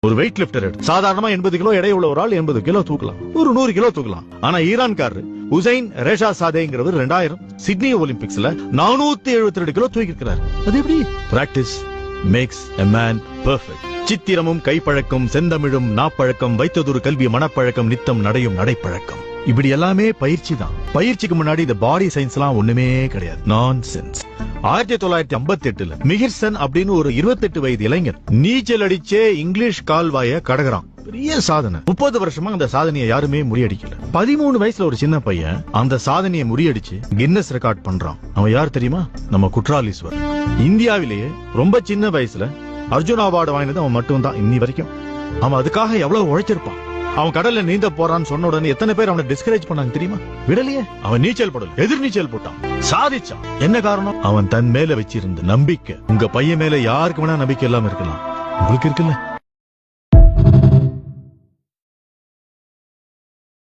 ஒரு wait lifter சாதாரணமா 80 kilo எடை உள்ள ஒரு ஆள் 80 கிலோ தூக்கலாம், ஒரு 100 கிலோ தூக்கலாம். ஆனா ஈரான்காரர் உசைன் ரேஷா சாதேங்கிறவர் 2000 சிட்னி ஒலிம்பிக்ஸ்ல 472 கிலோ தூக்கி இருக்கிறார். அது எப்படி? Practice makes a man perfect. சித்திரமும் கைப்பழக்கம், செந்தமிழும் நாப்பழக்கம், வைத்ததொரு கல்வி மனப்பழக்கம், நித்தம் நடையும் நடைப்பழக்கம். இப்படி எல்லாமே பயிற்சி தான். பயிற்சிக்கு முன்னாடி இந்த பாடி சயின்ஸ் எல்லாம் ஒண்ணுமே கிடையாது, நான்சென்ஸ். 1958 மிகிர்சன் அப்படின்னு ஒரு 28 வயது இளைஞர் நீச்சல் அடிச்சே இங்கிலீஷ் கால்வாய கடக்குறான். பெரிய சாதனை. 30 வருஷமா அந்த சாதனையை யாருமே முறியடிக்கல. 13 வயசுல ஒரு சின்ன பையன் அந்த சாதனையை முறியடிச்சு கின்னஸ் ரெக்கார்ட் பண்றான். அவன் யார் தெரியுமா? நம்ம குற்றாலீஸ்வர். இந்தியாவிலேயே ரொம்ப சின்ன வயசுல அர்ஜுன் அவார்டு வாங்கினது அவன் மட்டும் தான் இன்னி வரைக்கும். அவன் அதுக்காக எவ்வளவு உழைச்சிருப்பான். அவன் கடல்ல நீந்த போறான்னு சொன்ன உடனே எத்தனை பேர் அவனை டிஸ்கரேஜ் பண்ணாங்க தெரியுமா? விடலையே. அவன் நீச்சல் போடல, எதிர் நீச்சல் போட்டான், சாதிச்சான். என்ன காரணம்? அவன் தன் மேல வச்சிருந்த நம்பிக்கை. உங்க பையன் மேல யாருக்கு வேணா நம்பிக்கை இல்லாம இருக்கலாம், உங்களுக்கு இருக்குல்ல?